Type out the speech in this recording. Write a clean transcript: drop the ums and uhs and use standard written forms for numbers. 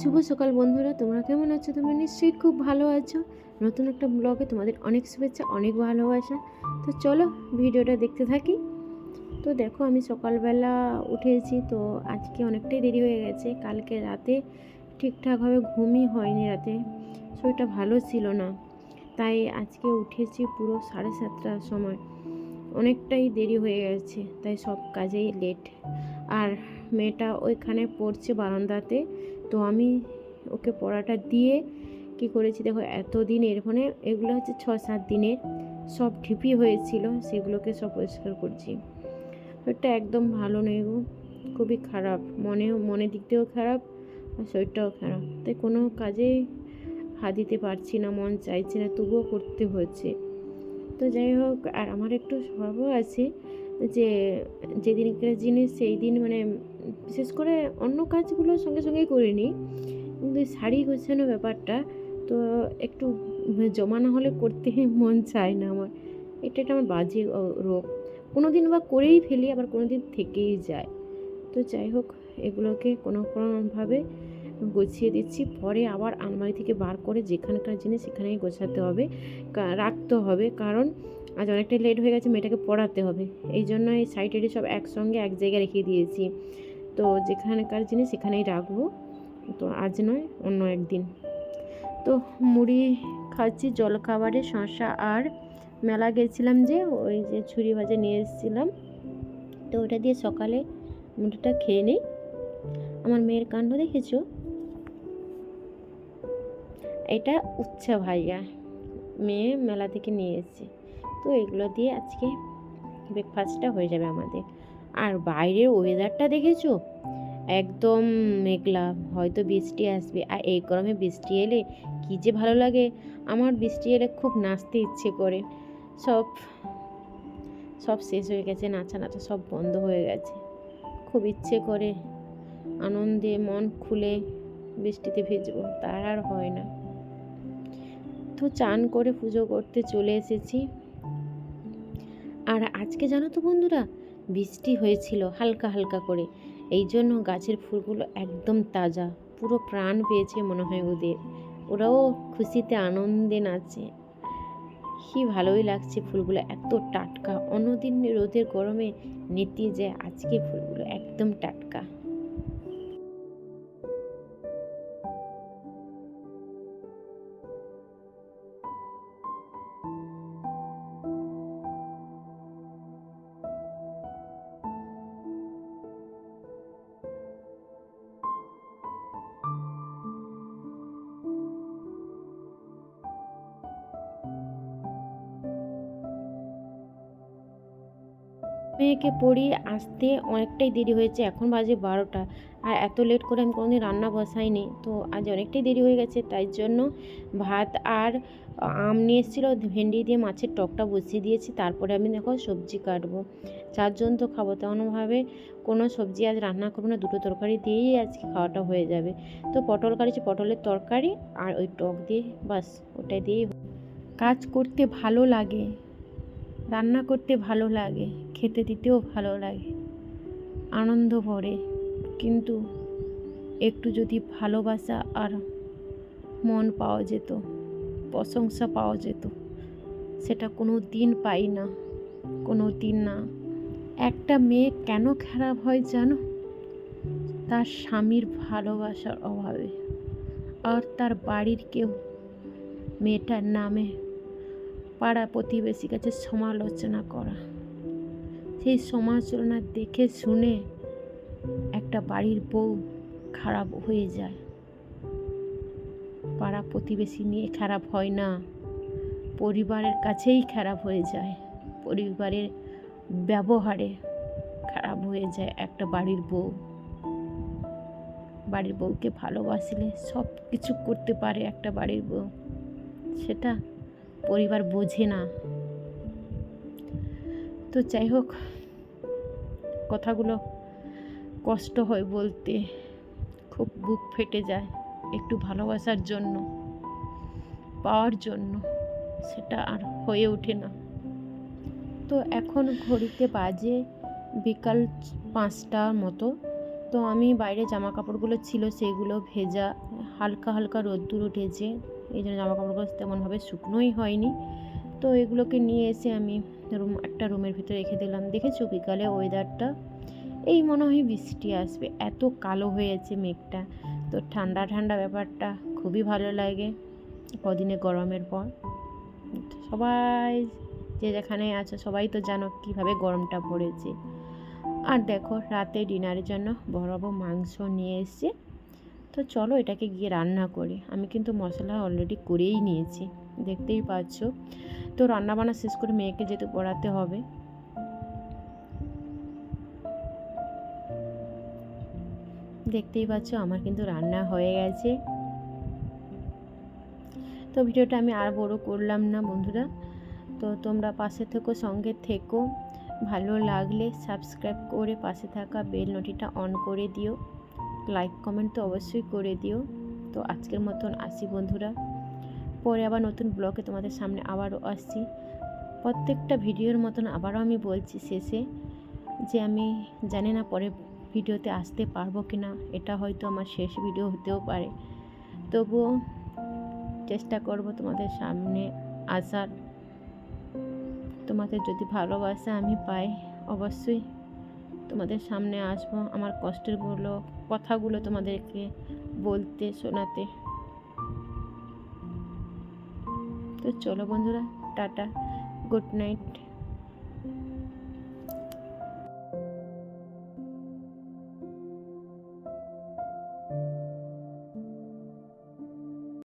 শুভ সকাল বন্ধুরা, তোমরা কেমন আছো? তোমরা নিশ্চয়ই খুব ভালো আছো। নতুন একটা ব্লগে তোমাদের অনেক শুভেচ্ছা, অনেক ভালোবাসা। তো চলো ভিডিওটা দেখতে থাকি। তো দেখো, আমি সকালবেলা উঠেছি, তো আজকে অনেকটাই দেরি হয়ে গেছে। কালকে রাতে ঠিকঠাকভাবে ঘুমই হয়নি, রাতে শরীরটা ভালো ছিল না, তাই আজকে উঠেছি পুরো 7:30টার সময়। অনেকটাই দেরি হয়ে গেছে, তাই সব কাজেই লেট। আর মেয়েটা ওইখানে পড়ছে বারান্দাতে, তো আমি ওকে পড়াটা দিয়ে কি করেছি দেখো, এতদিনের মানে এগুলো হচ্ছে 6-7 দিনের সব ঢিপি হয়েছিল, সেগুলোকে সব পরিষ্কার করছি। শরীরটা একদম ভালো নেই গো, খুবই খারাপ, মনের দিক থেকেও খারাপ আর শরীরটাও খারাপ, তাই কোনো কাজে হাত দিতে পারছি না, মন চাইছে না, তবুও করতে হচ্ছে। তো যাই হোক, আর আমার একটু স্বভাবও আছে যে যেদিনকার জিনিস সেই দিন মানে বিশেষ করে অন্য কাজগুলো সঙ্গে সঙ্গেই করে নিই, কিন্তু শাড়ি গোছানো ব্যাপারটা তো একটু জমা না হলে করতে মন চায় না আমার। এটা আমার বাজে রোগ। কোনো দিন বা করেই ফেলি, আবার কোনো দিন থেকেই যায়। তো যাই হোক, এগুলোকে কোনোভাবে গুছিয়ে দিচ্ছি, পরে আবার আলমারি থেকে বার করে যেখানকার জিনিস সেখানেই গোছাতে হবে, রাখতে হবে, কারণ আজ অনেকটাই লেট হয়ে গেছে, মেয়েটাকে পড়াতে হবে। এই জন্য এই সাইডে সব একসঙ্গে এক জায়গায় রেখে দিয়েছি। তো যেখানকার জিনিস সেখানেই রাখবো, তো আজ নয় অন্য একদিন। তো মুড়ি খাচ্ছি জলখাবারে, শসা আর মেলা গেছিলাম যে ওই যে ছুরি ভাজা নিয়ে এসেছিলাম, তো ওটা দিয়ে সকালে মুড়িটা খেয়ে নিই। আমার মেয়ের কাণ্ড দেখেছো, এটা উচ্ছা ভাজা মেয়ে মেলা থেকে নিয়ে এসেছে, তো এগুলো দিয়ে আজকে ব্রেকফাস্টটা হয়ে যাবে আমাদের। আর বাইরের ওয়েদারটা দেখেছো, একদম মেঘলা, হয়তো বৃষ্টি আসবে। আর এই গরমে বৃষ্টি এলে কী যে ভালো লাগে, আমার বৃষ্টি এলে খুব নাচতে ইচ্ছে করে। সব সব শেষ হয়ে গেছে, নাচা সব বন্ধ হয়ে গেছে। খুব ইচ্ছে করে আনন্দে মন খুলে বৃষ্টিতে ভিজবো, তার আর হয় না। তো চান করে পুজো করতে চলে এসেছি। আর আজকে জানো তো বন্ধুরা, বৃষ্টি হয়েছিল হালকা হালকা করে, এই জন্য গাছের ফুলগুলো একদম তাজা, পুরো প্রাণ পেয়েছে মনে হয় ওদের। ওরাও খুশিতে আনন্দে নাচে, কি ভালোই লাগছে। ফুলগুলো এত টাটকা, অন্যদিন রোদের গরমে নেতিয়ে যায়, আজকে ফুলগুলো একদম টাটকা। মেয়েকে পড়িয়ে আসতে অনেকটাই দেরি হয়েছে, এখন বাজে 12টা। আর এত লেট করে আমি কোনোদিন রান্না বসাইনি, তো আজ অনেকটাই দেরি হয়ে গেছে, তাই জন্য ভাত আর আম নিয়ে এসেছিলো, ভেন্ডি দিয়ে মাছের টকটা বসিয়ে দিয়েছি। তারপরে আমি দেখো সবজি কাটবো, 4 জন তো খাবো, তেমনভাবে কোনো সবজি আজ রান্না করবো না, দুটো তরকারি দিয়েই আজকে খাওয়াটা হয়ে যাবে। তো পটল কাটছি, পটলের তরকারি আর ওই টক দিয়ে, বাস ওটাই দিয়েই। কাজ করতে ভালো লাগে, রান্না করতে ভালো লাগে, খেতে দিতেও ভালো লাগে, আনন্দ ভরে, কিন্তু একটু যদি ভালোবাসা আর মন পাওয়া যেত, প্রশংসা পাওয়া যেত, সেটা কোনো দিন পাই না, কোনো দিন না। একটা মেয়ে কেন খারাপ হয় জানো? তার স্বামীর ভালোবাসার অভাবে, আর তার বাড়ির কেউ মেয়েটার নামে পাড়া প্রতিবেশীর কাছে সমালোচনা করা, সেই সমালোচনা দেখে শুনে একটা বাড়ির বউ খারাপ হয়ে যায়। পাড়া প্রতিবেশী নিয়ে খারাপ হয় না, পরিবারের কাছেই খারাপ হয়ে যায়, পরিবারের ব্যবহারে খারাপ হয়ে যায় একটা বাড়ির বউ। বাড়ির বউকে ভালোবাসলে সব কিছু করতে পারে একটা বাড়ির বউ, সেটা পরিবার বোঝে না। তো যাই হোক, কথাগুলো কষ্ট হয় বলতে, খুব বুক ফেটে যায়, একটু ভালোবাসার জন্য, পাওয়ার জন্য, সেটা আর হয়ে ওঠে না। তো এখন ঘড়িতে বাজে বিকাল 5টার মতো, তো আমি বাইরে জামা কাপড়গুলো ছিল সেগুলো ভেজা, হালকা হালকা রোদ্দুর উঠেছে, এই জন্য জামা কাপড়গুলো তেমনভাবে শুকনোই হয়নি। তো এগুলোকে নিয়ে এসে আমি একটা রুমের ভিতরে রেখে দিলাম। দেখেছো বিকালে ওয়েদারটা, এই মনে হয় বৃষ্টি আসবে, এত কালো হয়েছে মেঘটা। তো ঠান্ডা ঠান্ডা ব্যাপারটা খুবই ভালো লাগে কদিনে গরমের পর। সবাই যে যেখানে আছো সবাই তো জানো কীভাবে গরমটা পড়েছে। আর দেখো রাতে ডিনারের জন্য বড় মাংস নিয়ে এসেছে। তো চলো এটাকে গিয়ে রান্না করি। আমি কিন্তু মশলা অলরেডি করেই নিয়েছি, দেখতেই পাচ্ছ। তো রান্নাবান্না শেষ করে মেয়েকে যেহেতু পড়াতে হবে, দেখতেই পাচ্ছ আমার কিন্তু রান্না হয়ে গেছে। তো ভিডিওটা আমি আর বড় করলাম না বন্ধুরা। তো তোমরা পাশে থেকো, সঙ্গে থেকো। ভালো লাগলে সাবস্ক্রাইব করে পাশে থাকা বেল নোটিটা অন করে দিও, লাইক কমেন্ট তো অবশ্যই করে দিও। তো আজকের মতন আসি বন্ধুরা, পরে আবার নতুন ব্লগে তোমাদের সামনে আবারও আসছি। প্রত্যেকটা ভিডিওর মতন আবারও আমি বলছি শেষে যে আমি জানি না পরে ভিডিওতে আসতে পারবো কি না, এটা হয়তো আমার শেষ ভিডিও হতেও পারে, তবুও চেষ্টা করব তোমাদের সামনে আসার। তোমাদের যদি ভালোবাসা আমি পাই অবশ্যই তোমাদের সামনে আসবো, আমার কষ্টের কথাগুলো তোমাদেরকে বলতে শোনাতে। তো চলো বন্ধুরা, টাটা, গুড নাইট।